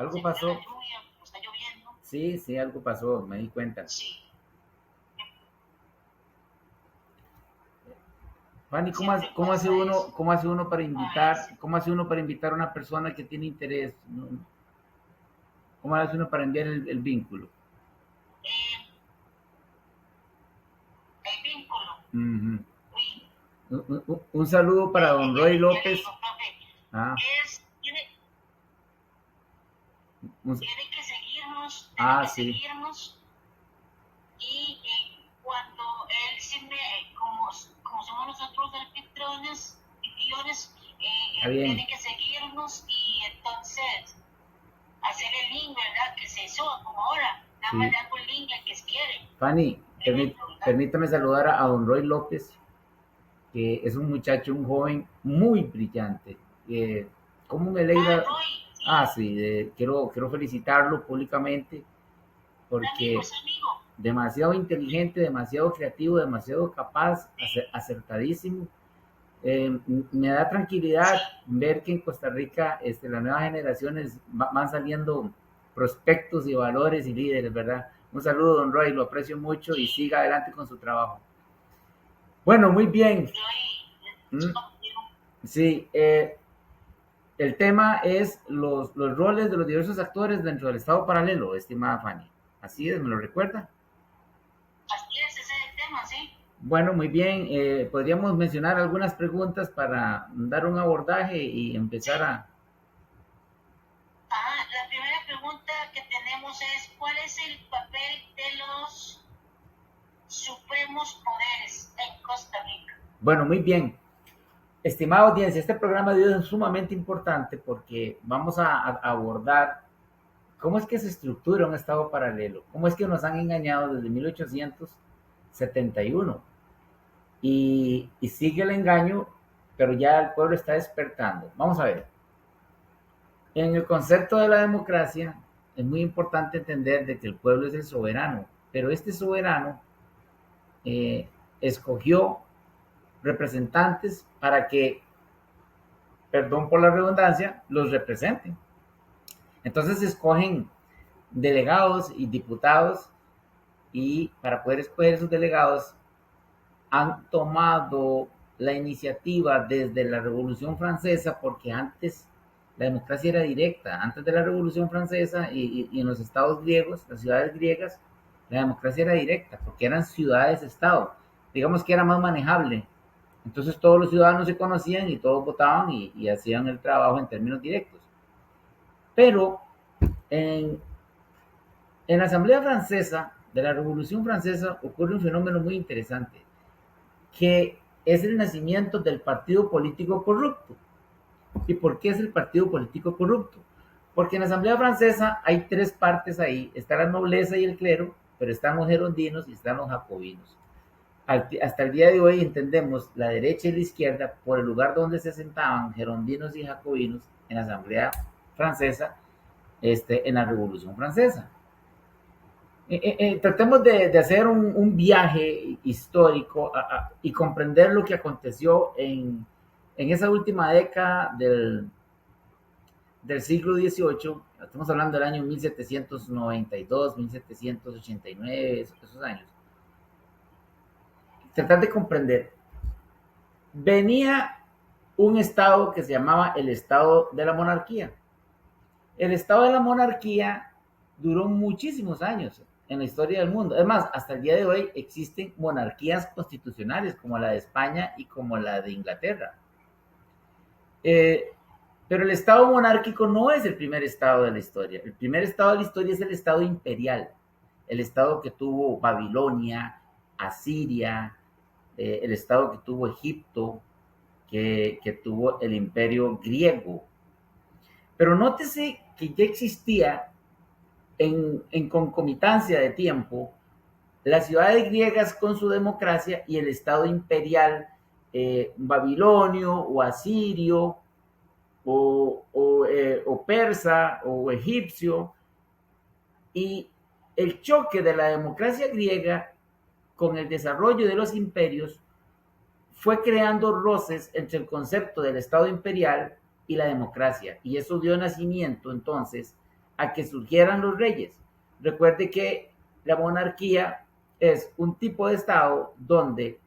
algo pasó. Sí, sí, algo pasó, me di cuenta. Fanny, cómo hace uno para invitar a una persona que tiene interés? ¿Cómo hace uno para enviar el vínculo? Uh-huh. Un saludo para don Roy López. Ah. Tiene que seguirnos, sí. Y cuando él como somos nosotros anfitriones, tiene que seguirnos y entonces hacer el link, ¿verdad? Que se suba como ahora. Nada más le hago el link al que quiere. Fanny, permítame saludar a don Roy López, que es un muchacho, un joven muy brillante. ¿Cómo me alegra? Sí, quiero felicitarlo públicamente porque demasiado inteligente, demasiado creativo, demasiado capaz, acertadísimo. Me da tranquilidad ver que en Costa Rica las nuevas generaciones van saliendo prospectos y valores y líderes, ¿verdad? Un saludo, don Roy, lo aprecio mucho y siga adelante con su trabajo. Bueno, muy bien. Sí, el tema es los roles de los diversos actores dentro del Estado paralelo, estimada Fanny. Así es, ¿me lo recuerda? Así es, ese es el tema, sí. Bueno, muy bien. Podríamos mencionar algunas preguntas para dar un abordaje y empezar a... La primera pregunta que tenemos es, ¿cuál es el papel de los supremos poderes en Costa Rica? Bueno, muy bien. Estimada audiencia, este programa de hoy es sumamente importante porque vamos a abordar cómo es que se estructura un Estado paralelo, cómo es que nos han engañado desde 1871 y sigue el engaño, pero ya el pueblo está despertando. Vamos a ver. En el concepto de la democracia es muy importante entender de que el pueblo es el soberano, pero este soberano escogió representantes para que, perdón por la redundancia, los representen. Entonces se escogen delegados y diputados y para poder escoger esos delegados han tomado la iniciativa desde la Revolución Francesa, porque antes la democracia era directa. Antes de la Revolución Francesa y en los estados griegos, las ciudades griegas, la democracia era directa, porque eran ciudades-estado. Digamos que era más manejable. Entonces todos los ciudadanos se conocían y todos votaban y hacían el trabajo en términos directos. Pero en la Asamblea Francesa, de la Revolución Francesa, ocurre un fenómeno muy interesante, que es el nacimiento del partido político corrupto. ¿Y por qué es el partido político corrupto? Porque en la Asamblea Francesa hay tres partes ahí. Está la nobleza y el clero, pero están los gerondinos y están los jacobinos. Hasta el día de hoy entendemos la derecha y la izquierda por el lugar donde se sentaban gerondinos y jacobinos en la Asamblea Francesa, en la Revolución Francesa. Tratemos de hacer un viaje histórico y comprender lo que aconteció en esa última década del siglo XVIII. Estamos hablando del año 1792, 1789, esos años. Tratar de comprender. Venía un estado que se llamaba el estado de la monarquía. El estado de la monarquía duró muchísimos años en la historia del mundo. Es más, hasta el día de hoy existen monarquías constitucionales como la de España y como la de Inglaterra. Pero el estado monárquico no es el primer estado de la historia. El primer estado de la historia es el estado imperial, el estado que tuvo Babilonia, Asiria, el estado que tuvo Egipto, que tuvo el imperio griego. Pero nótese que ya existía en concomitancia de tiempo las ciudades griegas con su democracia y el estado imperial babilonio o asirio o persa o egipcio, y el choque de la democracia griega con el desarrollo de los imperios fue creando roces entre el concepto del estado imperial y la democracia, y eso dio nacimiento entonces a que surgieran los reyes. Recuerde que la monarquía es un tipo de estado donde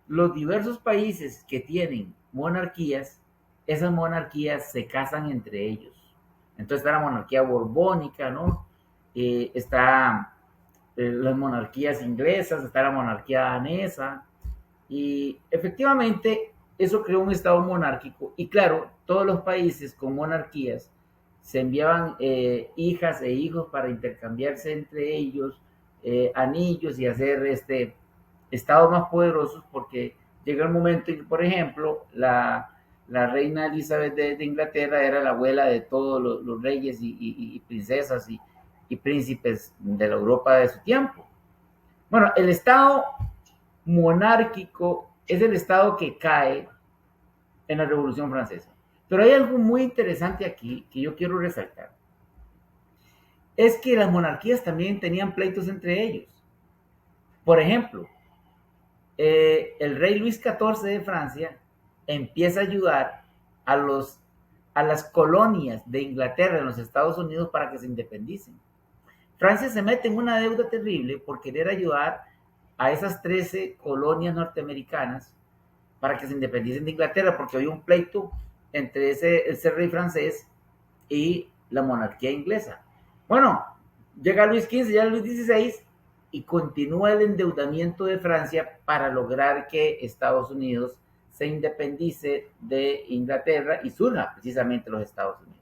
los diversos países que tienen monarquías, esas monarquías se casan entre ellos. Entonces está la monarquía borbónica, ¿no? Está las monarquías inglesas, está la monarquía danesa, y efectivamente eso creó un estado monárquico. Y claro, todos los países con monarquías se enviaban hijas e hijos para intercambiarse entre ellos anillos y hacer estados más poderosos, porque llega el momento en que, por ejemplo, la reina Elizabeth de Inglaterra era la abuela de todos los reyes y princesas y príncipes de la Europa de su tiempo. Bueno, el estado monárquico es el estado que cae en la Revolución Francesa. Pero hay algo muy interesante aquí que yo quiero resaltar. Es que las monarquías también tenían pleitos entre ellos. Por ejemplo, el rey Luis XIV de Francia empieza a ayudar a las colonias de Inglaterra en los Estados Unidos para que se independicen. Francia se mete en una deuda terrible por querer ayudar a esas 13 colonias norteamericanas para que se independicen de Inglaterra, porque había un pleito entre ese rey francés y la monarquía inglesa. Bueno, llega Luis XV, llega Luis XVI y continúa el endeudamiento de Francia para lograr que Estados Unidos se independice de Inglaterra y surja precisamente los Estados Unidos.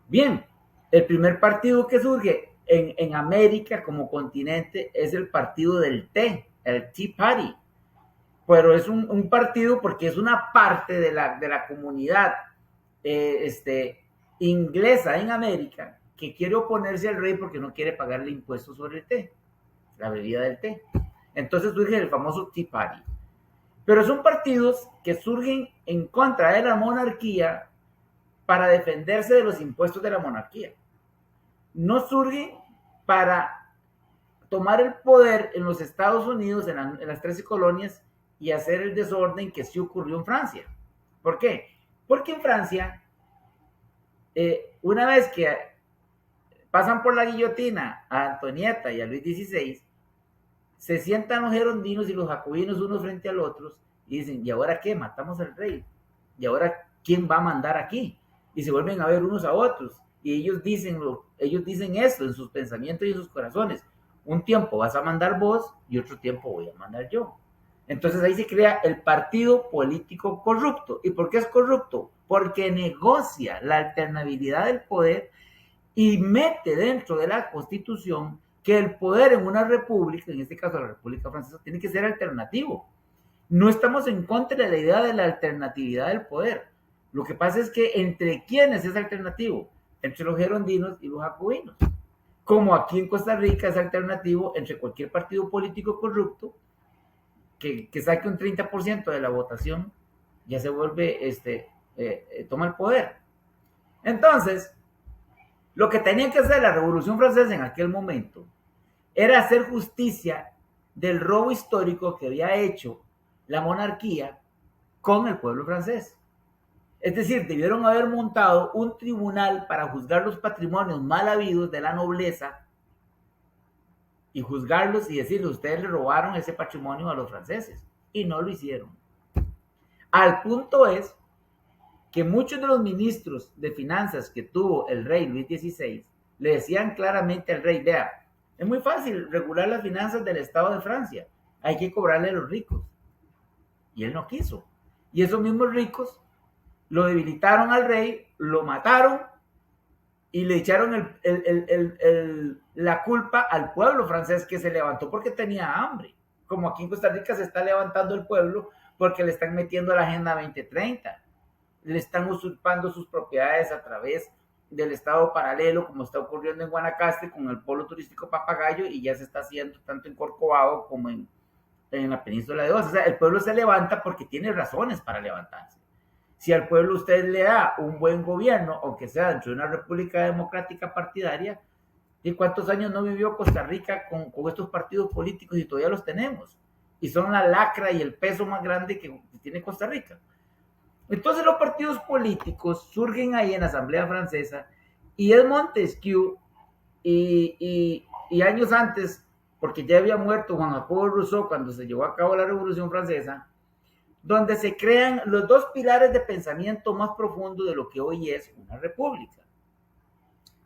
Bien, el primer partido que surge en América como continente es el partido del té, el Tea Party. Pero es un partido porque es una parte de la comunidad inglesa en América que quiere oponerse al rey porque no quiere pagarle impuestos sobre el té, la bebida del té. Entonces surge el famoso Tea Party. Pero son partidos que surgen en contra de la monarquía para defenderse de los impuestos de la monarquía. No surgen para tomar el poder en los Estados Unidos, en las 13 colonias, y hacer el desorden que sí ocurrió en Francia. ¿Por qué? Porque en Francia, una vez que pasan por la guillotina a Antonieta y a Luis XVI, se sientan los gerondinos y los jacobinos unos frente al otro y dicen, ¿y ahora qué? Matamos al rey. ¿Y ahora quién va a mandar aquí? Y se vuelven a ver unos a otros. Y ellos dicen esto en sus pensamientos y en sus corazones. Un tiempo vas a mandar vos y otro tiempo voy a mandar yo. Entonces ahí se crea el partido político corrupto. ¿Y por qué es corrupto? Porque negocia la alternabilidad del poder y mete dentro de la Constitución que el poder en una república, en este caso la República Francesa, tiene que ser alternativo. No estamos en contra de la idea de la alternatividad del poder. Lo que pasa es que entre quiénes es alternativo, entre los gerondinos y los jacobinos. Como aquí en Costa Rica es alternativo entre cualquier partido político corrupto que saque un 30% de la votación, ya se vuelve, toma el poder. Entonces, lo que tenía que hacer la Revolución Francesa en aquel momento era hacer justicia del robo histórico que había hecho la monarquía con el pueblo francés. Es decir, debieron haber montado un tribunal para juzgar los patrimonios mal habidos de la nobleza y juzgarlos y decirles, ustedes le robaron ese patrimonio a los franceses. Y no lo hicieron. Al punto es que muchos de los ministros de finanzas que tuvo el rey Luis XVI le decían claramente al rey, vea, es muy fácil regular las finanzas del Estado de Francia, hay que cobrarle a los ricos. Y él no quiso. Y esos mismos ricos lo debilitaron al rey, lo mataron y le echaron la culpa al pueblo francés que se levantó porque tenía hambre. Como aquí en Costa Rica se está levantando el pueblo porque le están metiendo a la Agenda 2030. Le están usurpando sus propiedades a través del Estado paralelo, como está ocurriendo en Guanacaste con el polo turístico Papagayo, y ya se está haciendo tanto en Corcovado como en la península de Osa. O sea, el pueblo se levanta porque tiene razones para levantarse. Si al pueblo usted le da un buen gobierno, aunque sea dentro de una república democrática partidaria, ¿y cuántos años no vivió Costa Rica con estos partidos políticos y todavía los tenemos? Y son la lacra y el peso más grande que tiene Costa Rica. Entonces los partidos políticos surgen ahí en la Asamblea Francesa Y es Montesquieu, y años antes, porque ya había muerto Juan Jacobo Rousseau cuando se llevó a cabo la Revolución Francesa, donde se crean los dos pilares de pensamiento más profundo de lo que hoy es una república.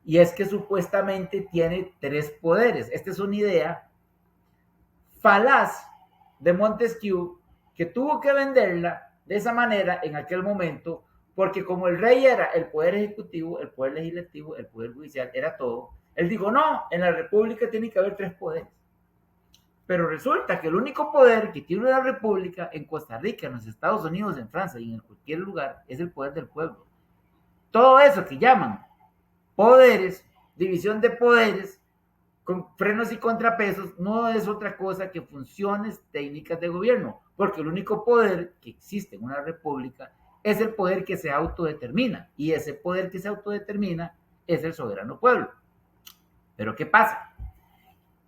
Y es que supuestamente tiene tres poderes. Esta es una idea falaz de Montesquieu, que tuvo que venderla de esa manera en aquel momento, porque como el rey era el poder ejecutivo, el poder legislativo, el poder judicial, era todo, él dijo, no, en la república tiene que haber tres poderes. Pero resulta que el único poder que tiene una república en Costa Rica, en los Estados Unidos, en Francia y en cualquier lugar es el poder del pueblo. Todo eso que llaman poderes, división de poderes, con frenos y contrapesos, no es otra cosa que funciones técnicas de gobierno, porque el único poder que existe en una república es el poder que se autodetermina, y ese poder que se autodetermina es el soberano pueblo. Pero ¿qué pasa?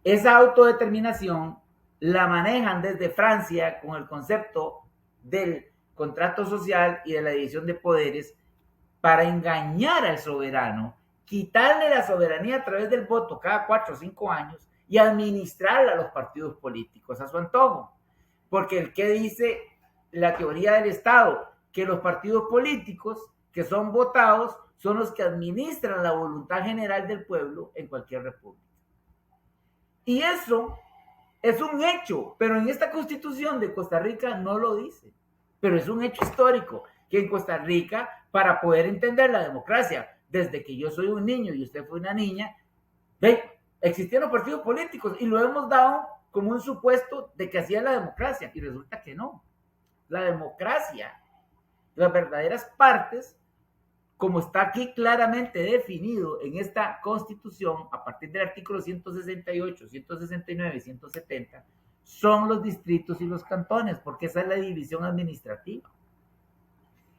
Esa autodeterminación la manejan desde Francia con el concepto del contrato social y de la división de poderes para engañar al soberano, quitarle la soberanía a través del voto cada 4 o 5 años y administrarla a los partidos políticos a su antojo. Porque el que dice la teoría del Estado, que los partidos políticos que son votados son los que administran la voluntad general del pueblo en cualquier república. Y eso es un hecho, pero en esta Constitución de Costa Rica no lo dice. Pero es un hecho histórico que en Costa Rica, para poder entender la democracia, desde que yo soy un niño y usted fue una niña, existían los partidos políticos y lo hemos dado como un supuesto de que hacía la democracia, y resulta que no. La democracia, las verdaderas partes, como está aquí claramente definido en esta Constitución, a partir del artículo 168, 169 y 170, son los distritos y los cantones, porque esa es la división administrativa.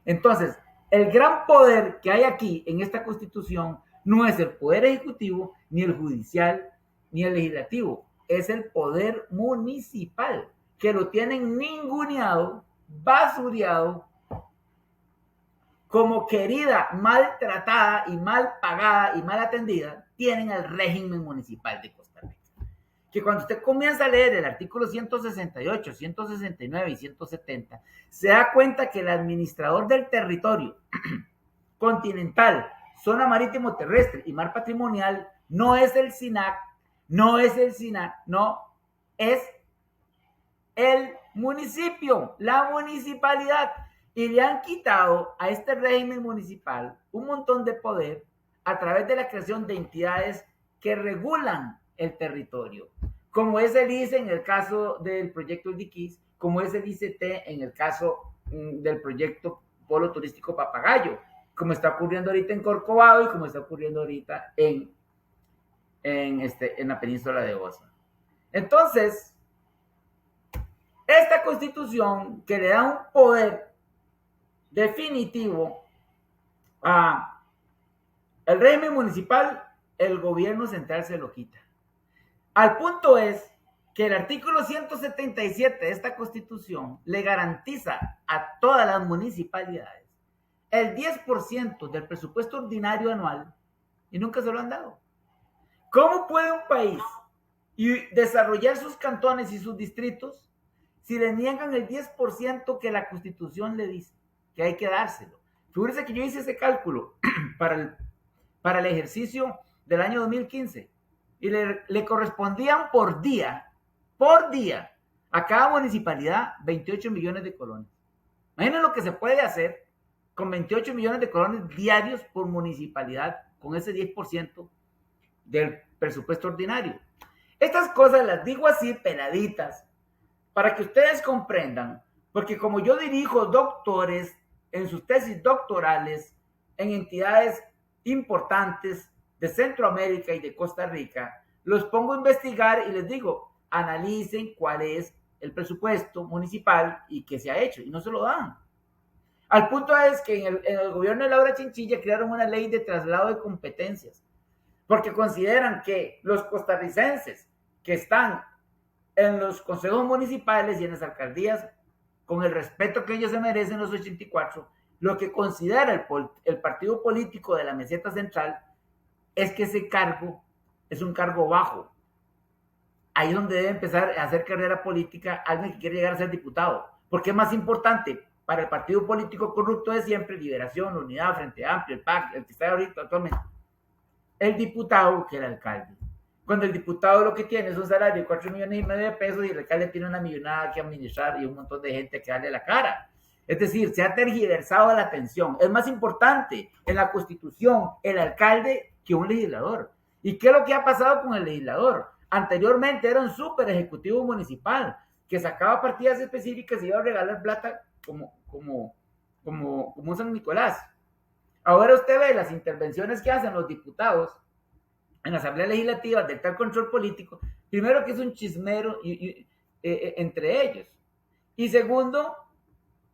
Entonces, el gran poder que hay aquí en esta Constitución no es el poder ejecutivo, ni el judicial, ni el legislativo, es el poder municipal, que lo tienen ninguneado, basureado, como querida, maltratada y mal pagada y mal atendida, tienen el régimen municipal de Costa Rica. Que cuando usted comienza a leer el artículo 168, 169 y 170, se da cuenta que el administrador del territorio continental, zona marítimo terrestre y mar patrimonial no es el SINAC, no es el municipio, la municipalidad. Y le han quitado a este régimen municipal un montón de poder a través de la creación de entidades que regulan el territorio, como es el ICE en el caso del proyecto Diquis, como es el ICT en el caso del proyecto Polo Turístico Papagayo, como está ocurriendo ahorita en Corcovado y como está ocurriendo ahorita en la península de Osa. Entonces, esta Constitución que le da un poder definitivo a el régimen municipal, el gobierno central se lo quita. Al punto es que el artículo 177 de esta Constitución le garantiza a todas las municipalidades el 10% del presupuesto ordinario anual y nunca se lo han dado. ¿Cómo puede un país desarrollar sus cantones y sus distritos si le niegan el 10% que la Constitución le dice que hay que dárselo? Fíjese que yo hice ese cálculo para el ejercicio del año 2015 y le correspondían por día a cada municipalidad 28 millones de colones. Imaginen lo que se puede hacer con 28 millones de colones diarios por municipalidad con ese 10% del presupuesto ordinario. Estas cosas las digo así peladitas para que ustedes comprendan, porque como yo dirijo doctores en sus tesis doctorales en entidades importantes de Centroamérica y de Costa Rica, los pongo a investigar y les digo, analicen cuál es el presupuesto municipal y qué se ha hecho, y no se lo dan. Al punto es que en el gobierno de Laura Chinchilla crearon una ley de traslado de competencias, porque consideran que los costarricenses que están en los consejos municipales y en las alcaldías, con el respeto que ellos se merecen los 84, lo que considera el partido político de la meseta central es que ese cargo es un cargo bajo. Ahí es donde debe empezar a hacer carrera política alguien que quiere llegar a ser diputado. Porque es más importante para el partido político corrupto de siempre, Liberación, Unidad, Frente Amplio, el PAC, el que está ahorita actualmente, el diputado que el alcalde. Cuando el diputado lo que tiene es un salario de 4,5 millones de pesos y el alcalde tiene una millonada que administrar y un montón de gente que darle la cara. Es decir, se ha tergiversado la atención. Es más importante en la Constitución el alcalde que un legislador. ¿Y qué es lo que ha pasado con el legislador? Anteriormente era un super ejecutivo municipal que sacaba partidas específicas y iba a regalar plata como un San Nicolás. Ahora usted ve las intervenciones que hacen los diputados en la Asamblea Legislativa del tal control político. Primero, que es un chismero entre ellos. Y segundo,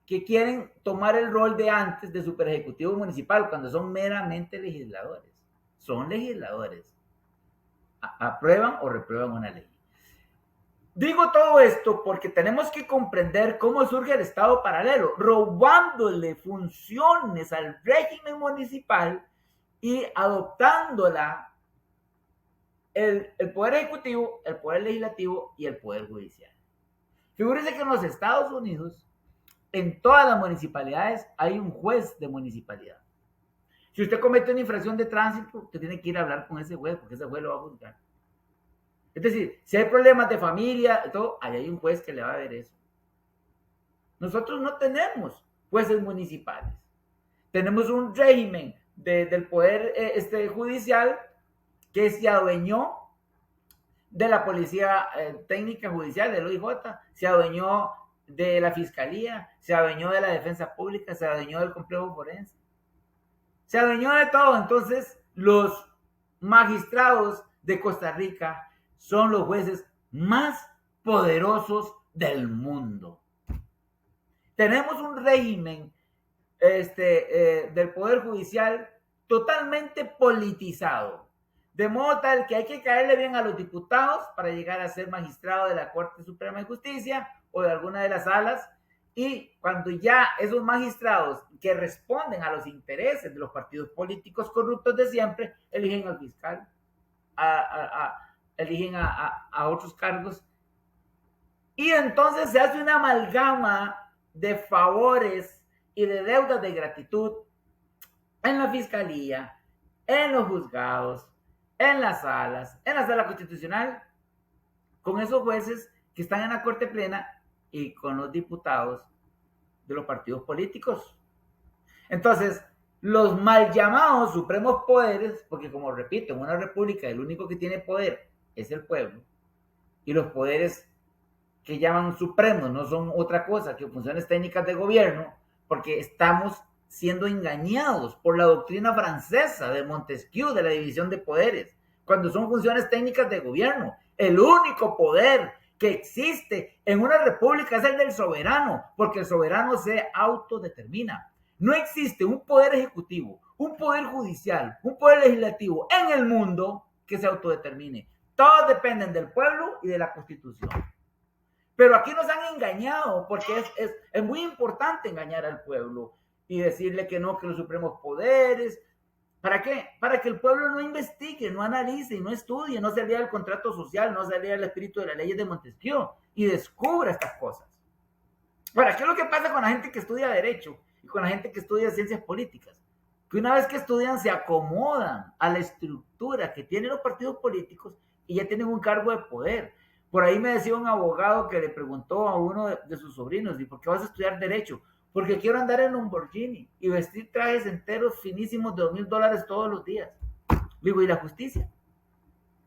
que quieren tomar el rol de antes de super ejecutivo municipal cuando son meramente legisladores. Son legisladores. Aprueban o reprueban una ley. Digo todo esto porque tenemos que comprender cómo surge el Estado paralelo, robándole funciones al régimen municipal y adoptándola el Poder Ejecutivo, el Poder Legislativo y el Poder Judicial. Figúrese que en los Estados Unidos, en todas las municipalidades, hay un juez de municipalidad. Si usted comete una infracción de tránsito, usted tiene que ir a hablar con ese juez, porque ese juez lo va a juzgar. Es decir, si hay problemas de familia, todo, ahí hay un juez que le va a ver eso. Nosotros no tenemos jueces municipales. Tenemos un régimen del poder judicial que se adueñó de la policía técnica judicial, del OIJ, se adueñó de la fiscalía, se adueñó de la defensa pública, se adueñó del complejo forense. Se adueñó de todo. Entonces, los magistrados de Costa Rica son los jueces más poderosos del mundo. Tenemos un régimen del Poder Judicial totalmente politizado, de modo tal que hay que caerle bien a los diputados para llegar a ser magistrado de la Corte Suprema de Justicia o de alguna de las salas, y cuando ya esos magistrados que responden a los intereses de los partidos políticos corruptos de siempre, eligen al fiscal, eligen a otros cargos, y entonces se hace una amalgama de favores y de deudas de gratitud en la fiscalía, en los juzgados, en las salas, en la sala constitucional, con esos jueces que están en la Corte Plena y con los diputados de los partidos políticos. Entonces, los mal llamados supremos poderes, porque como repito, en una república el único que tiene poder es el pueblo, y los poderes que llaman supremos no son otra cosa que funciones técnicas de gobierno, porque estamos siendo engañados por la doctrina francesa de Montesquieu de la división de poderes, cuando son funciones técnicas de gobierno. El único poder que existe en una república es el del soberano, porque el soberano se autodetermina. No existe un poder ejecutivo, un poder judicial, un poder legislativo en el mundo que se autodetermine. Todos dependen del pueblo y de la Constitución. Pero aquí nos han engañado, porque es muy importante engañar al pueblo y decirle que no, que los supremos poderes. ¿Para qué? Para que el pueblo no investigue, no analice, no estudie, no se lea el contrato social, no se lea el espíritu de las leyes de Montesquieu y descubra estas cosas. Ahora, ¿qué es lo que pasa con la gente que estudia Derecho y con la gente que estudia Ciencias Políticas? Que una vez que estudian se acomodan a la estructura que tienen los partidos políticos y ya tienen un cargo de poder. Por ahí me decía un abogado que le preguntó a uno de sus sobrinos, ¿y por qué vas a estudiar Derecho? Porque quiero andar en Lamborghini y vestir trajes enteros finísimos de $2,000 todos los días. Digo, ¿y la justicia?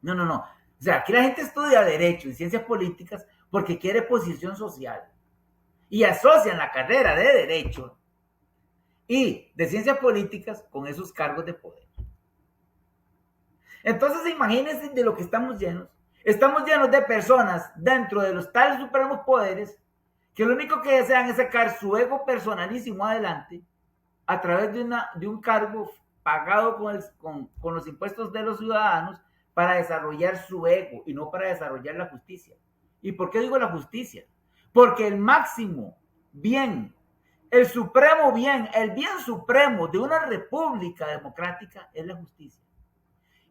No. O sea, aquí la gente estudia Derecho y Ciencias Políticas porque quiere posición social. Y asocian la carrera de Derecho y de Ciencias Políticas con esos cargos de poder. Entonces, imagínense de lo que estamos llenos. Estamos llenos de personas dentro de los tales supremos poderes que lo único que desean es sacar su ego personalísimo adelante a través de un cargo pagado con los impuestos de los ciudadanos para desarrollar su ego y no para desarrollar la justicia. ¿Y por qué digo la justicia? Porque el máximo bien, el bien supremo de una república democrática es la justicia.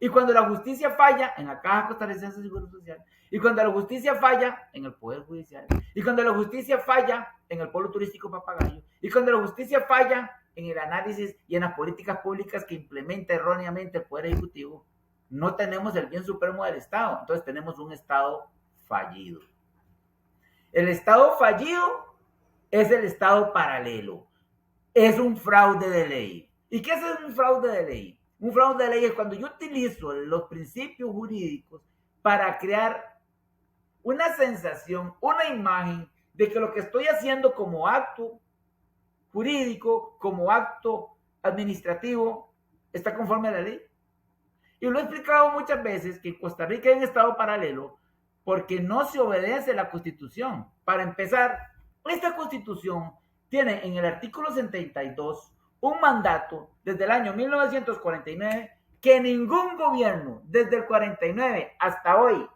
Y cuando la justicia falla en la Caja Costarricense de Seguro Social, y cuando la justicia falla en el Poder Judicial, y cuando la justicia falla en el Polo Turístico Papagayo, y cuando la justicia falla en el análisis y en las políticas públicas que implementa erróneamente el Poder Ejecutivo, no tenemos el bien supremo del Estado. Entonces tenemos un Estado fallido. El Estado fallido es el Estado paralelo. Es un fraude de ley. ¿Y qué es un fraude de ley? Un fraude de ley es cuando yo utilizo los principios jurídicos para crear una sensación, una imagen de que lo que estoy haciendo como acto jurídico, como acto administrativo, está conforme a la ley. Y lo he explicado muchas veces que en Costa Rica hay un Estado paralelo porque no se obedece la Constitución. Para empezar, esta Constitución tiene en el artículo 72 un mandato desde el año 1949 que ningún gobierno desde el 49 hasta hoy,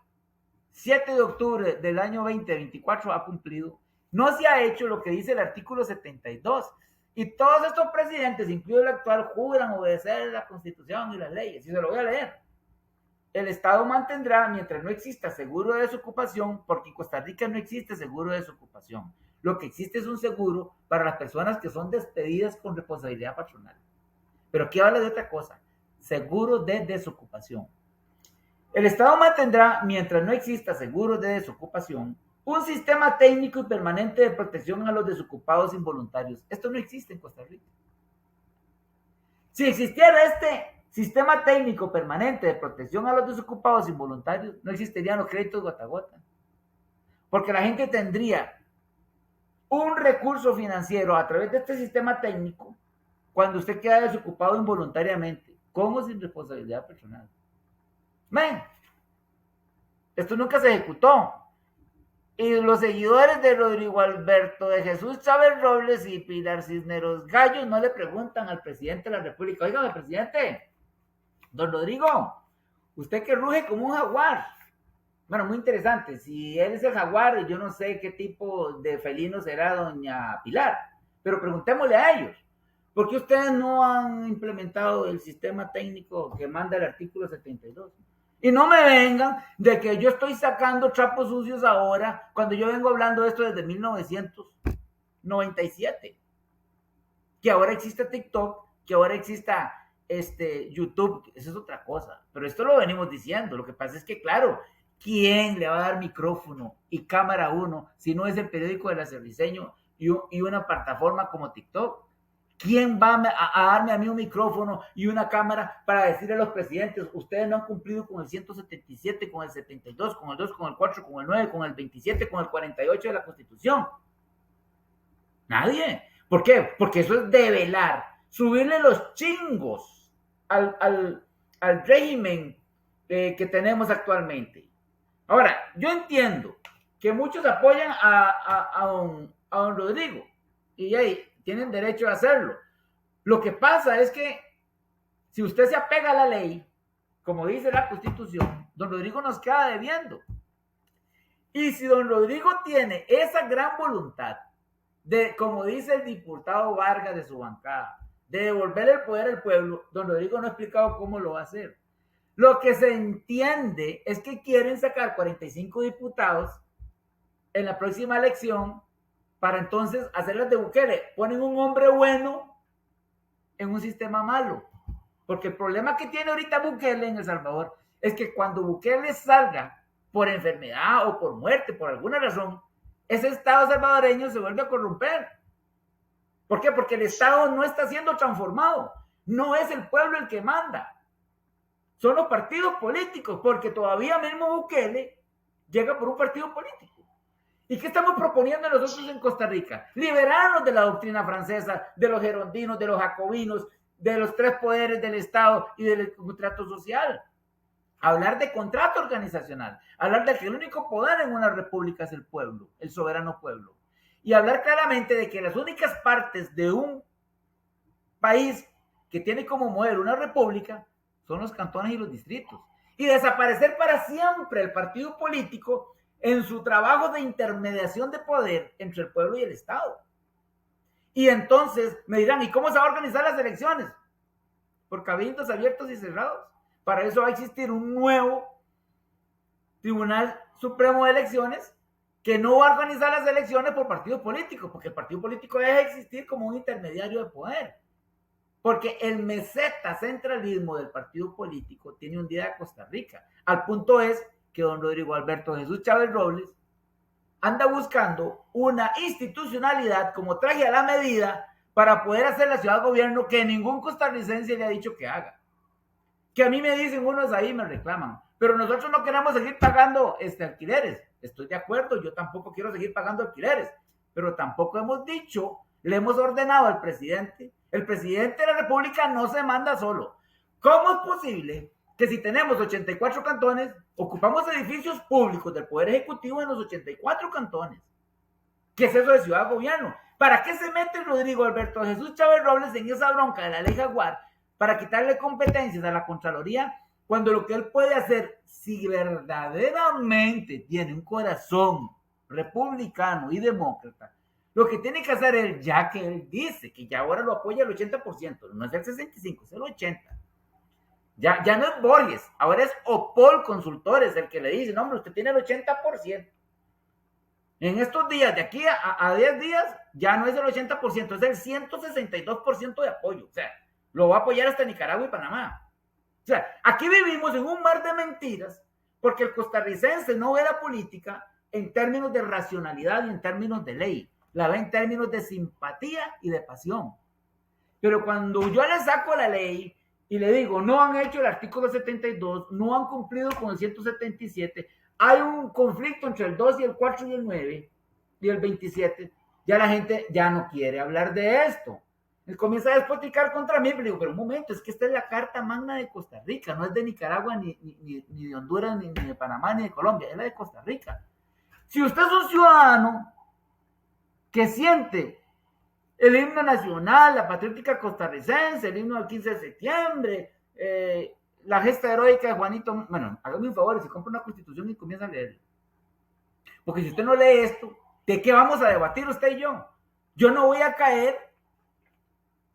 7 de octubre del año 2024, ha cumplido. No se ha hecho lo que dice el artículo 72. Y todos estos presidentes, incluido el actual, juran obedecer la Constitución y las leyes. Y se lo voy a leer. El Estado mantendrá, mientras no exista seguro de desocupación, porque en Costa Rica no existe seguro de desocupación. Lo que existe es un seguro para las personas que son despedidas con responsabilidad patronal. Pero aquí habla de otra cosa, seguro de desocupación. El Estado mantendrá, mientras no exista seguro de desocupación, un sistema técnico y permanente de protección a los desocupados involuntarios. Esto no existe en Costa Rica. Si existiera este sistema técnico permanente de protección a los desocupados involuntarios, no existirían los créditos gota a gota. Porque la gente tendría un recurso financiero a través de este sistema técnico cuando usted queda desocupado involuntariamente, con o sin responsabilidad personal. Men, esto nunca se ejecutó. Y los seguidores de Rodrigo Alberto, de Jesús Chávez Robles y Pilar Cisneros Gallo no le preguntan al presidente de la República: oiga, presidente, don Rodrigo, usted que ruge como un jaguar. Bueno, muy interesante. Si él es el jaguar, yo no sé qué tipo de felino será doña Pilar, pero preguntémosle a ellos. ¿Por qué ustedes no han implementado el sistema técnico que manda el artículo 72? Y no me vengan de que yo estoy sacando trapos sucios ahora, cuando yo vengo hablando de esto desde 1997. Que ahora existe TikTok, que ahora exista YouTube, eso es otra cosa. Pero esto lo venimos diciendo. Lo que pasa es que, claro, ¿quién le va a dar micrófono y cámara a uno si no es el periódico del Acerriceño y una plataforma como TikTok? ¿Quién va a darme a mí un micrófono y una cámara para decirle a los presidentes: ustedes no han cumplido con el 177, con el 72, con el 2, con el 4, con el 9, con el 27, con el 48 de la Constitución? Nadie. ¿Por qué? Porque eso es develar, subirle los chingos al régimen que tenemos actualmente. Ahora, yo entiendo que muchos apoyan a don Rodrigo y ahí tienen derecho a hacerlo. Lo que pasa es que si usted se apega a la ley, como dice la Constitución, don Rodrigo nos queda debiendo. Y si don Rodrigo tiene esa gran voluntad de, como dice el diputado Vargas de su bancada, de devolver el poder al pueblo, don Rodrigo no ha explicado cómo lo va a hacer. Lo que se entiende es que quieren sacar 45 diputados en la próxima elección para entonces hacerlas de Bukele. Ponen un hombre bueno en un sistema malo. Porque el problema que tiene ahorita Bukele en El Salvador es que cuando Bukele salga por enfermedad o por muerte, por alguna razón, ese Estado salvadoreño se vuelve a corromper. ¿Por qué? Porque el Estado no está siendo transformado. No es el pueblo el que manda. Son los partidos políticos, porque todavía mismo Bukele llega por un partido político. ¿Y qué estamos proponiendo nosotros en Costa Rica? Liberarnos de la doctrina francesa, de los gerondinos, de los jacobinos, de los tres poderes del Estado y del contrato social. Hablar de contrato organizacional, hablar de que el único poder en una república es el pueblo, el soberano pueblo. Y hablar claramente de que las únicas partes de un país que tiene como modelo una república son los cantones y los distritos. Y desaparecer para siempre el partido político en su trabajo de intermediación de poder entre el pueblo y el Estado. Y entonces me dirán: ¿y cómo se va a organizar las elecciones? Por cabildos abiertos y cerrados, Para eso va a existir un nuevo Tribunal Supremo de Elecciones que no va a organizar las elecciones por partido político, porque el partido político debe existir como un intermediario de poder. Porque el meseta centralismo del partido político tiene hundida a Costa Rica. Al punto es que don Rodrigo Alberto Jesús Chávez Robles anda buscando una institucionalidad como traje a la medida para poder hacer la ciudad gobierno que ningún costarricense le ha dicho que haga. Que a mí me dicen unos ahí, me reclaman, pero nosotros no queremos seguir pagando alquileres. Estoy de acuerdo, yo tampoco quiero seguir pagando alquileres, pero tampoco hemos dicho, le hemos ordenado al presidente. El presidente de la República no se manda solo. ¿Cómo es posible que si tenemos 84 cantones, ocupamos edificios públicos del Poder Ejecutivo en los 84 cantones? ¿Qué es eso de ciudad gobierno? ¿Para qué se mete Rodrigo Alberto Jesús Chávez Robles en esa bronca de la ley Jaguar para quitarle competencias a la Contraloría cuando lo que él puede hacer, si verdaderamente tiene un corazón republicano y demócrata, lo que tiene que hacer él, ya que él dice que ya ahora lo apoya el 80%, no es el 65%, es el 80%. Ya no es Borges, ahora es Opol Consultores el que le dice, no, hombre, usted tiene el 80%. En estos días, de aquí a 10 días, ya no es el 80%, es el 162% de apoyo. O sea, lo va a apoyar hasta Nicaragua y Panamá. O sea, aquí vivimos en un mar de mentiras porque el costarricense no ve la política en términos de racionalidad y en términos de ley. La ve en términos de simpatía y de pasión. Pero cuando yo le saco la ley y le digo, no han hecho el artículo 72, no han cumplido con el 177, hay un conflicto entre el 2 y el 4 y el 9 y el 27, ya la gente ya no quiere hablar de esto. Él comienza a despotricar contra mí, pero digo, pero un momento, es que esta es la Carta Magna de Costa Rica, no es de Nicaragua, ni de Honduras, ni de Panamá, ni de Colombia, es la de Costa Rica. Si usted es un ciudadano que siente el himno nacional, la patriótica costarricense, el himno del 15 de septiembre, la gesta heroica de Juanito, bueno, hágame un favor, si compra una constitución y comienza a leerla. Porque si usted no lee esto, ¿de qué vamos a debatir usted y yo? Yo no voy a caer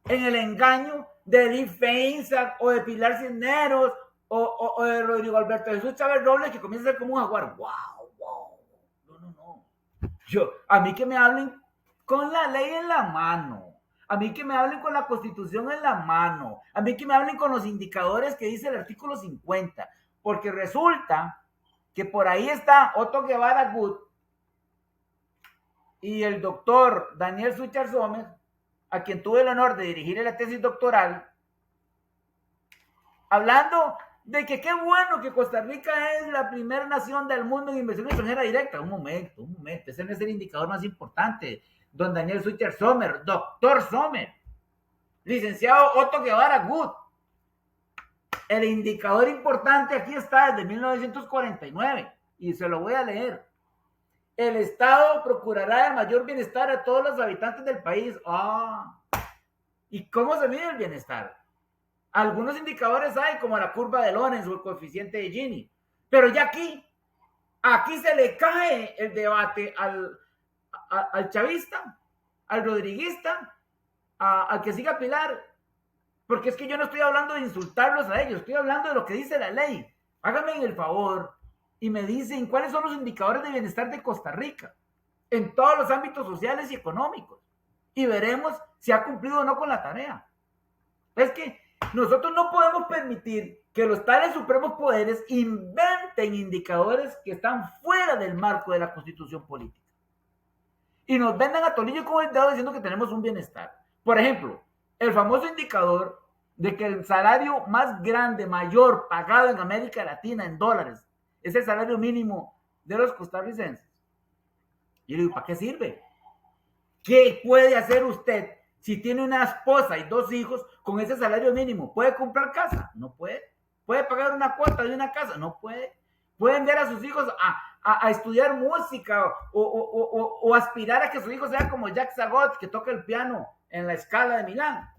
en el engaño de Edith Feinsack o de Pilar Cisneros o de Rodrigo Alberto Jesús Chávez Robles que comienza a ser como un jaguar. ¡Wow! No. A mí que me hablen con la ley en la mano, a mí que me hablen con la Constitución en la mano, a mí que me hablen con los indicadores que dice el artículo 50, porque resulta que por ahí está Otto Guevara Good y el doctor Daniel Suchar Sommer, a quien tuve el honor de dirigir la tesis doctoral, hablando de que qué bueno que Costa Rica es la primera nación del mundo en inversión extranjera directa. Un momento, ese no es el indicador más importante. Don Daniel Suchar Sommer, doctor Sommer, licenciado Otto Guevara Good. El indicador importante aquí está desde 1949 y se lo voy a leer. El Estado procurará el mayor bienestar a todos los habitantes del país. ¿Y cómo se mide el bienestar? Algunos indicadores hay, como la curva de Lorenz o el coeficiente de Gini. Pero ya aquí se le cae el debate al chavista, al rodriguista, al que siga Pilar. Porque es que yo no estoy hablando de insultarlos a ellos, estoy hablando de lo que dice la ley. Háganme el favor y me dicen cuáles son los indicadores de bienestar de Costa Rica en todos los ámbitos sociales y económicos. Y veremos si ha cumplido o no con la tarea. Es que nosotros no podemos permitir que los tales supremos poderes inventen indicadores que están fuera del marco de la Constitución política. Y nos vendan a tolillo con el dedo diciendo que tenemos un bienestar. Por ejemplo, el famoso indicador de que el salario más grande, mayor, pagado en América Latina en dólares, es el salario mínimo de los costarricenses. Y le digo, ¿para qué sirve? ¿Qué puede hacer usted si tiene una esposa y 2 hijos con ese salario mínimo? ¿Puede comprar casa? No puede. ¿Puede pagar una cuota de una casa? No puede. ¿Puede enviar a sus hijos a estudiar música o aspirar a que su hijo sea como Jacques Sagot, que toca el piano en la Scala de Milán?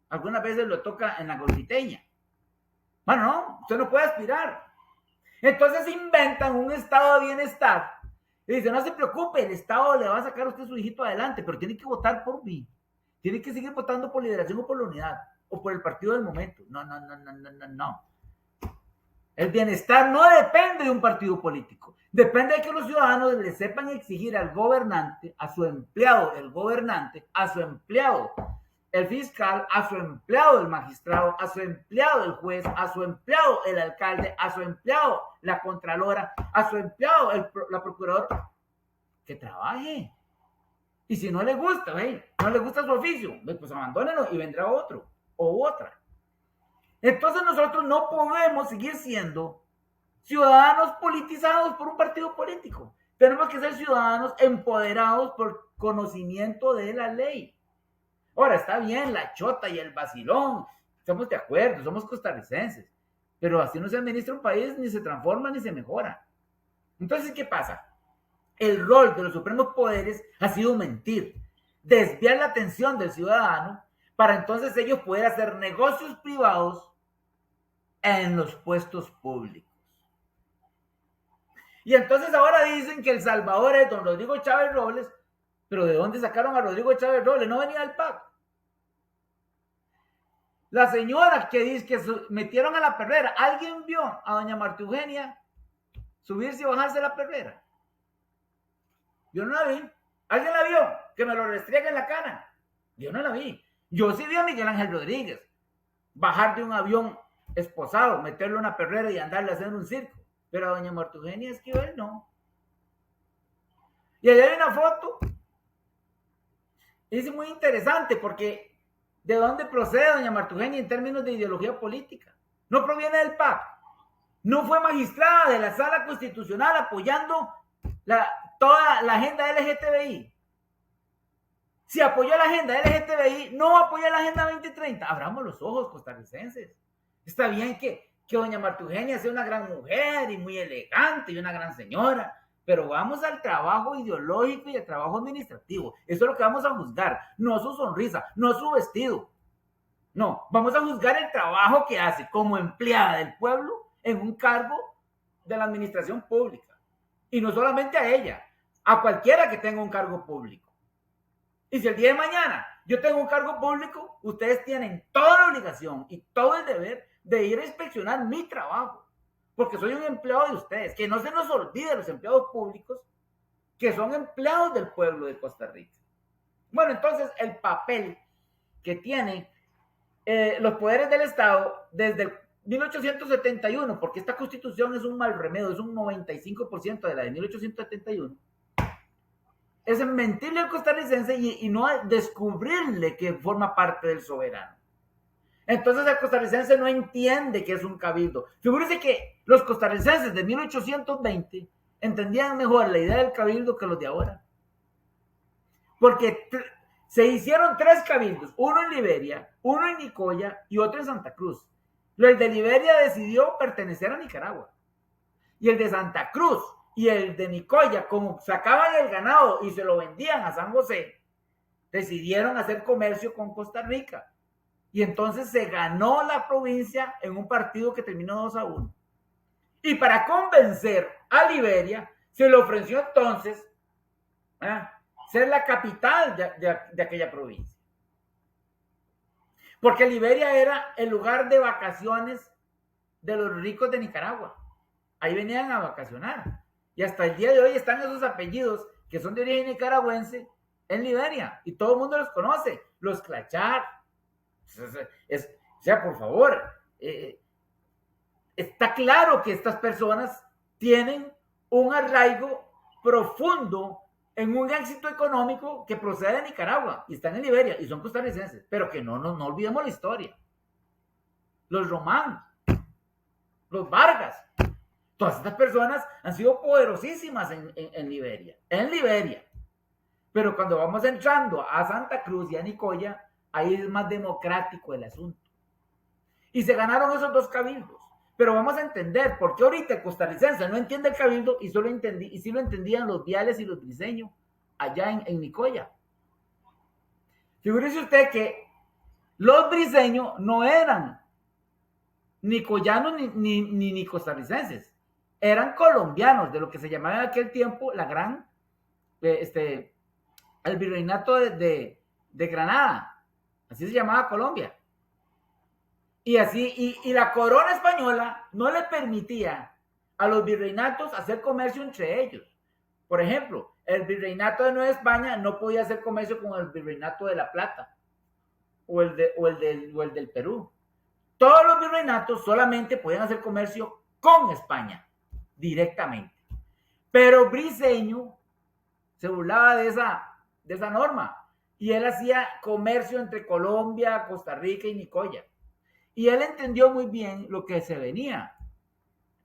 Algunas veces lo toca en la Golfiteña. Bueno, no, usted no puede aspirar. Entonces inventan un estado de bienestar y dicen, no se preocupe, el Estado le va a sacar a usted su hijito adelante, pero tiene que votar por mí. Tiene que seguir votando por Liberación o por la Unidad o por el partido del momento. No. El bienestar no depende de un partido político. Depende de que los ciudadanos le sepan exigir al gobernante, a su empleado, el gobernante, a su empleado, el fiscal, a su empleado, el magistrado, a su empleado, el juez, a su empleado, el alcalde, a su empleado, la contralora, a su empleado, la procuradora, que trabaje. Y si no le gusta, no le gusta su oficio, pues abandónenlo y vendrá otro o otra. Entonces nosotros no podemos seguir siendo ciudadanos politizados por un partido político. Tenemos que ser ciudadanos empoderados por conocimiento de la ley. Ahora, está bien la chota y el vacilón, estamos de acuerdo, somos costarricenses, pero así no se administra un país, ni se transforma, ni se mejora. Entonces, ¿qué pasa? El rol de los supremos poderes ha sido mentir, desviar la atención del ciudadano para entonces ellos poder hacer negocios privados en los puestos públicos. Y entonces ahora dicen que El Salvador es don Rodrigo Chávez Robles, pero ¿de dónde sacaron a Rodrigo Chávez Robles? No venía del PAC. La señora que dice que metieron a la perrera, ¿alguien vio a doña Marta Eugenia subirse y bajarse de la perrera? Yo no la vi. ¿Alguien la vio? Que me lo restregue en la cara. Yo no la vi. Yo sí vi a Miguel Ángel Rodríguez bajar de un avión esposado, meterlo en una perrera y andarle a hacer un circo. Pero a doña Marta Eugenia Esquivel no. Y allá hay una foto. Es muy interesante porque ¿de dónde procede doña Marta Eugenia en términos de ideología política? No proviene del PAC. No fue magistrada de la Sala Constitucional apoyando toda la agenda LGTBI. Si apoyó la agenda LGTBI, no apoyó la agenda 2030. Abramos los ojos, costarricenses. Está bien que doña Marta Eugenia sea una gran mujer y muy elegante y una gran señora, pero vamos al trabajo ideológico y al trabajo administrativo. Eso es lo que vamos a juzgar, no su sonrisa, no su vestido. No, vamos a juzgar el trabajo que hace como empleada del pueblo en un cargo de la administración pública. Y no solamente a ella, a cualquiera que tenga un cargo público. Y si el día de mañana yo tengo un cargo público, ustedes tienen toda la obligación y todo el deber de ir a inspeccionar mi trabajo, porque soy un empleado de ustedes. Que no se nos olvide los empleados públicos que son empleados del pueblo de Costa Rica. Bueno, entonces el papel que tienen los poderes del Estado desde 1871, porque esta constitución es un mal remedio, es un 95% de la de 1871, es mentirle al costarricense y no descubrirle que forma parte del soberano. Entonces el costarricense no entiende que es un cabildo. Figúrese que los costarricenses de 1820 entendían mejor la idea del cabildo que los de ahora. Porque se hicieron 3 cabildos, uno en Liberia, uno en Nicoya y otro en Santa Cruz. El de Liberia decidió pertenecer a Nicaragua. Y el de Santa Cruz y el de Nicoya, como sacaban el ganado y se lo vendían a San José, decidieron hacer comercio con Costa Rica. Y entonces se ganó la provincia en un partido que terminó 2-1. Y para convencer a Liberia, se le ofreció entonces ser la capital de aquella provincia. Porque Liberia era el lugar de vacaciones de los ricos de Nicaragua. Ahí venían a vacacionar. Y hasta el día de hoy están esos apellidos que son de origen nicaragüense en Liberia. Y todo el mundo los conoce. Los Clachar. O sea, por favor, está claro que estas personas tienen un arraigo profundo en un éxito económico que procede de Nicaragua y están en Liberia y son costarricenses, pero que no olvidemos la historia. Los Román, los Vargas, todas estas personas han sido poderosísimas en Liberia. Pero cuando vamos entrando a Santa Cruz y a Nicoya, ahí es más democrático el asunto. Y se ganaron esos 2 cabildos. Pero vamos a entender por qué ahorita el costarricense no entiende el cabildo y sí lo entendían los Viales y los Briceños allá en Nicoya. Figúrese usted que los briceños no eran ni coyanos ni costarricenses. Eran colombianos, de lo que se llamaba en aquel tiempo la gran, el virreinato de Granada. Así se llamaba Colombia. Y así, y la corona española no le permitía a los virreinatos hacer comercio entre ellos. Por ejemplo, el virreinato de Nueva España no podía hacer comercio con el virreinato de La Plata o el del Perú. Todos los virreinatos solamente podían hacer comercio con España directamente. Pero Briceño se burlaba de esa norma y él hacía comercio entre Colombia, Costa Rica y Nicoya. Y él entendió muy bien lo que se venía,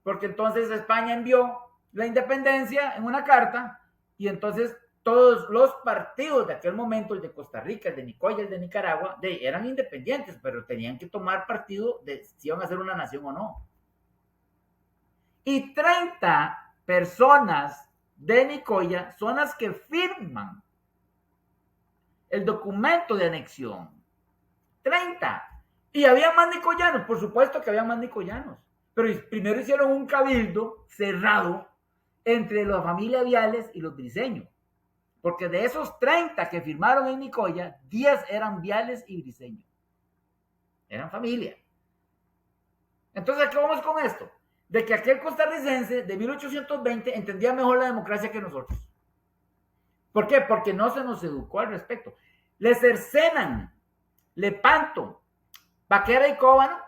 porque entonces España envió la independencia en una carta y entonces todos los partidos de aquel momento, el de Costa Rica, el de Nicoya, el de Nicaragua, eran independientes, pero tenían que tomar partido de si iban a ser una nación o no. Y 30 personas de Nicoya son las que firman el documento de anexión. 30. Y había más nicoyanos, por supuesto que había más nicoyanos. Pero primero hicieron un cabildo cerrado entre la familia Viales y los briceños. Porque de esos 30 que firmaron en Nicoya, 10 eran Viales y briceños. Eran familia. Entonces, ¿a qué vamos con esto? De que aquel costarricense de 1820 entendía mejor la democracia que nosotros. ¿Por qué? Porque no se nos educó al respecto. Le cercenan Lepanto, Vaquera y Cóbano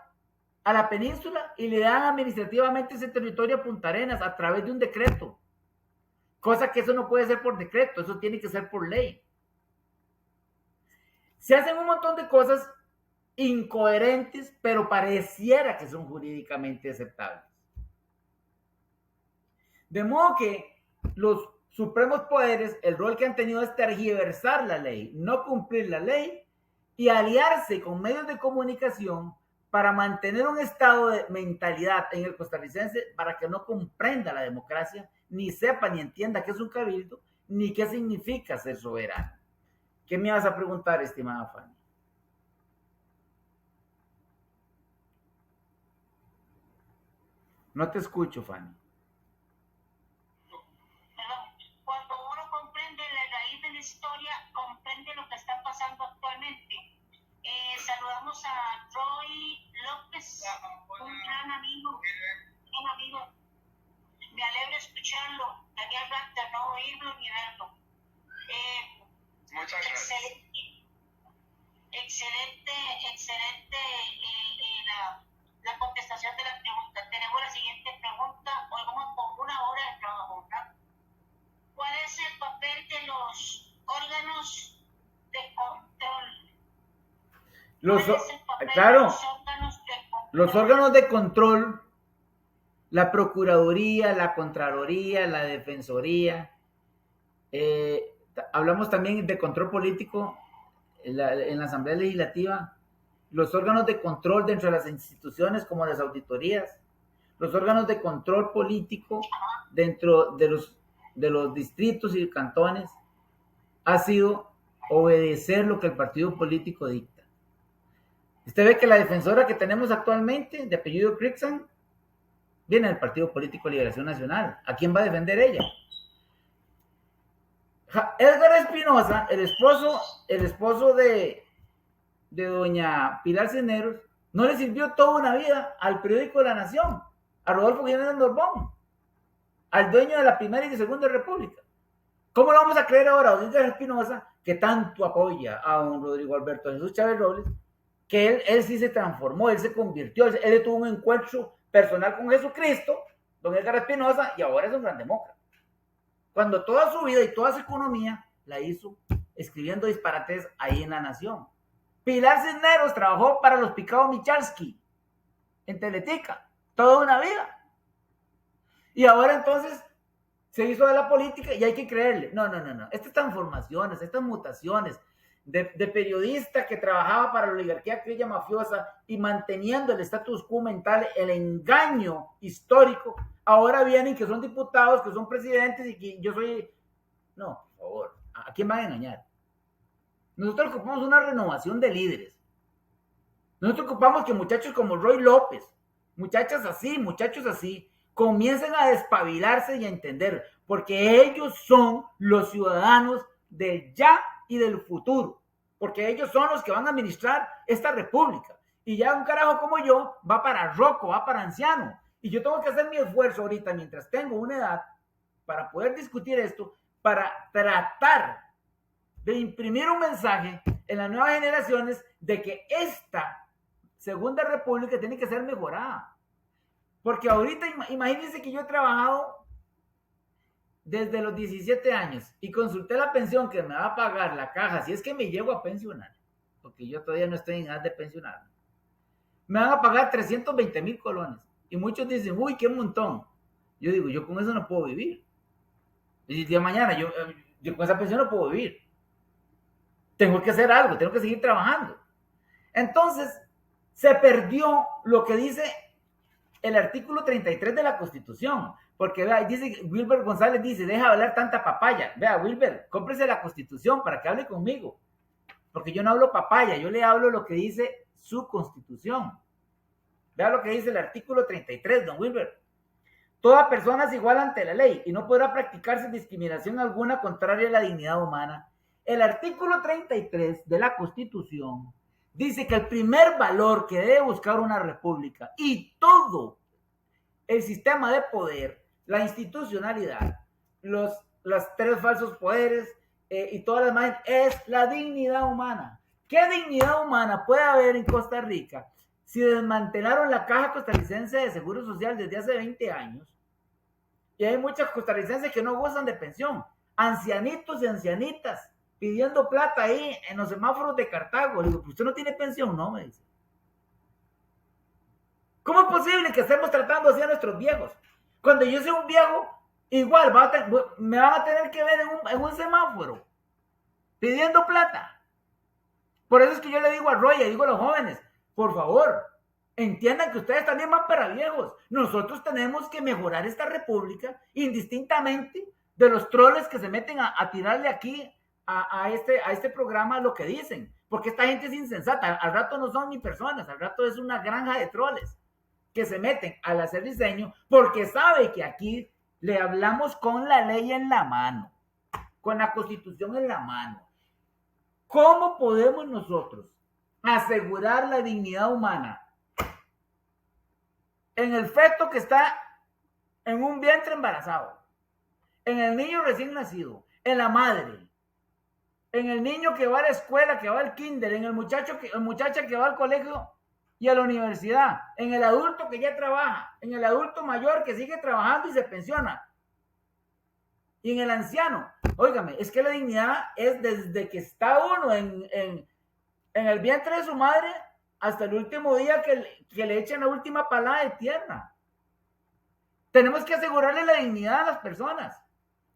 a la península y le dan administrativamente ese territorio a Punta Arenas a través de un decreto. Cosa que eso no puede ser por decreto, eso tiene que ser por ley. Se hacen un montón de cosas incoherentes, pero pareciera que son jurídicamente aceptables. De modo que los supremos poderes, el rol que han tenido es tergiversar la ley, no cumplir la ley y aliarse con medios de comunicación para mantener un estado de mentalidad en el costarricense para que no comprenda la democracia, ni sepa ni entienda qué es un cabildo, ni qué significa ser soberano. ¿Qué me vas a preguntar, estimada Fanny? No te escucho, Fanny. Cuando uno comprende la raíz de la historia, comprende lo que está pasando actualmente. Saludamos a Roy López, un gran amigo. Me alegra escucharlo. Tenía rato de no oírlo ni verlo. Muchas gracias. Excelente la contestación de la pregunta. Tenemos la siguiente pregunta. Hoy vamos con una hora de trabajo, ¿verdad? ¿Cuál es el papel de los órganos de control? Los órganos de control, la Procuraduría, la Contraloría, la Defensoría. Hablamos también de control político en la Asamblea Legislativa, los órganos de control dentro de las instituciones como las auditorías, los órganos de control político dentro de los distritos y cantones, ha sido obedecer lo que el partido político dicta. Usted ve que la defensora que tenemos actualmente, de apellido Crixan, viene del Partido Político de Liberación Nacional. ¿A quién va a defender ella? Edgar Espinosa, el esposo de doña Pilar Cisneros, no le sirvió toda una vida al periódico de La Nación, a Rodolfo Jiménez Norbón, al dueño de la Primera y Segunda República. ¿Cómo lo vamos a creer ahora a Edgar Espinosa, que tanto apoya a don Rodrigo Alberto Jesús Chávez Robles, que él sí se transformó, él se convirtió, él tuvo un encuentro personal con Jesucristo, don Edgar Espinosa, y ahora es un gran demócrata? Cuando toda su vida y toda su economía la hizo escribiendo disparates ahí en La Nación. Pilar Cisneros trabajó para los Picado Michalski en Teletica toda una vida. Y ahora entonces se hizo de la política y hay que creerle. No. Estas transformaciones, estas mutaciones de periodista que trabajaba para la oligarquía criolla mafiosa y manteniendo el status quo mental, el engaño histórico, ahora vienen que son diputados, que son presidentes y que yo soy... No, por favor, ¿a quién van a engañar? Nosotros ocupamos una renovación de líderes. Nosotros ocupamos que muchachos como Roy López, muchachos así, comiencen a despabilarse y a entender, porque ellos son los ciudadanos del ya y del futuro, porque ellos son los que van a administrar esta república. Y ya un carajo como yo va para roco, va para anciano. Y yo tengo que hacer mi esfuerzo ahorita, mientras tengo una edad, para poder discutir esto, para tratar de imprimir un mensaje en las nuevas generaciones de que esta Segunda República tiene que ser mejorada. Porque ahorita, imagínense que yo he trabajado desde los 17 años y consulté la pensión que me va a pagar la caja, si es que me llego a pensionar, porque yo todavía no estoy en edad de pensionarme. Me van a pagar 320,000 colones. Y muchos dicen, uy, qué montón. Yo digo, yo con eso no puedo vivir. Y el día de mañana, yo con esa pensión no puedo vivir. Tengo que hacer algo, tengo que seguir trabajando. Entonces, se perdió lo que dice el artículo 33 de la Constitución. Porque vea, dice, Wilber González dice, deja de hablar tanta papaya. Vea, Wilber, cómprese la Constitución para que hable conmigo. Porque yo no hablo papaya, yo le hablo lo que dice su Constitución. Vea lo que dice el artículo 33, don Wilber. Toda persona es igual ante la ley y no podrá practicarse discriminación alguna contraria a la dignidad humana. El artículo 33 de la Constitución dice que el primer valor que debe buscar una república y todo el sistema de poder, la institucionalidad, los tres falsos poderes y todas las demás, es la dignidad humana. ¿Qué dignidad humana puede haber en Costa Rica si desmantelaron la Caja Costarricense de Seguro Social desde hace 20 años? Y hay muchas costarricenses que no gozan de pensión, ancianitos y ancianitas pidiendo plata ahí en los semáforos de Cartago. Le digo, ¿usted no tiene pensión? No, me dice. ¿Cómo es posible que estemos tratando así a nuestros viejos? Cuando yo sea un viejo, igual me van a tener que ver en un semáforo pidiendo plata. Por eso es que yo le digo a Roy, le digo a los jóvenes, por favor, entiendan que ustedes también van para viejos. Nosotros tenemos que mejorar esta república indistintamente de los troles que se meten a tirarle aquí a este programa lo que dicen. Porque esta gente es insensata. Al rato no son ni personas, al rato es una granja de troles que se meten al hacer diseño porque sabe que aquí le hablamos con la ley en la mano, con la Constitución en la mano. ¿Cómo podemos nosotros asegurar la dignidad humana en el feto que está en un vientre embarazado, en el niño recién nacido, en la madre, en el niño que va a la escuela, que va al kinder, en el muchacha que va al colegio y a la universidad, en el adulto que ya trabaja, en el adulto mayor que sigue trabajando y se pensiona, y en el anciano? Óigame, es que la dignidad es desde que está uno en el vientre de su madre hasta el último día que le echen la última palada de tierra. Tenemos que asegurarle la dignidad a las personas.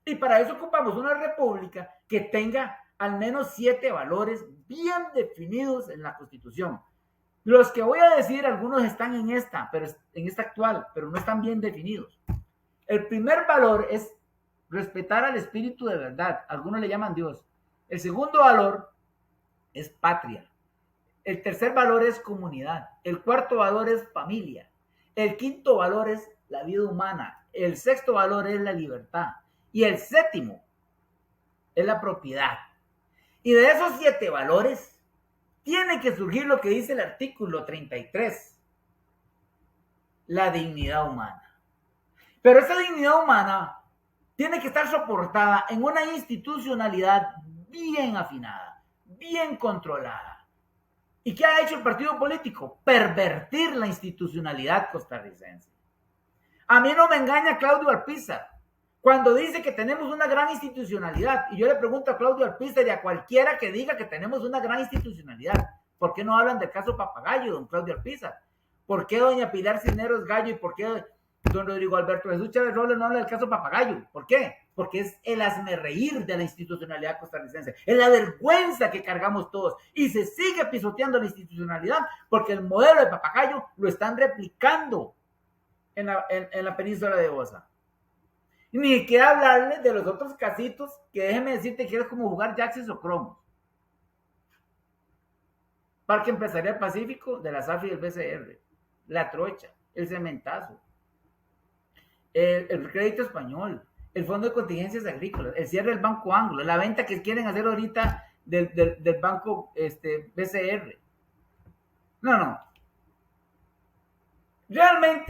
Y para eso ocupamos una república que tenga al menos 7 valores bien definidos en la Constitución. Los que voy a decir, algunos están en esta actual, pero no están bien definidos. El primer valor es respetar al espíritu de verdad. Algunos le llaman Dios. El segundo valor es patria. El tercer valor es comunidad. El cuarto valor es familia. El quinto valor es la vida humana. El sexto valor es la libertad. Y el séptimo es la propiedad. Y de esos 7 valores tiene que surgir lo que dice el artículo 33. La dignidad humana. Pero esa dignidad humana tiene que estar soportada en una institucionalidad bien afinada, bien controlada. ¿Y qué ha hecho el partido político? Pervertir la institucionalidad costarricense. A mí no me engaña Claudio Alpizar cuando dice que tenemos una gran institucionalidad. Y yo le pregunto a Claudio Alpizar y a cualquiera que diga que tenemos una gran institucionalidad, ¿por qué no hablan del caso Papagayo, don Claudio Alpizar? ¿Por qué doña Pilar Cisneros Gallo y por qué don Rodrigo Alberto Jesús Chávez Robles no habla del caso Papagayo? ¿Por qué? Porque es el hazmerreír de la institucionalidad costarricense, es la vergüenza que cargamos todos y se sigue pisoteando la institucionalidad porque el modelo de Papagayo lo están replicando en la península de Osa. Ni que hablarles de los otros casitos que déjeme decirte que es como jugar Jaxis o Cromos. Parque Empresarial Pacífico de la SAFI y del BCR, La Trocha, el Cementazo, el Crédito Español, el Fondo de Contingencias Agrícolas, el cierre del Banco Anglo, la venta que quieren hacer ahorita del Banco BCR. No. Realmente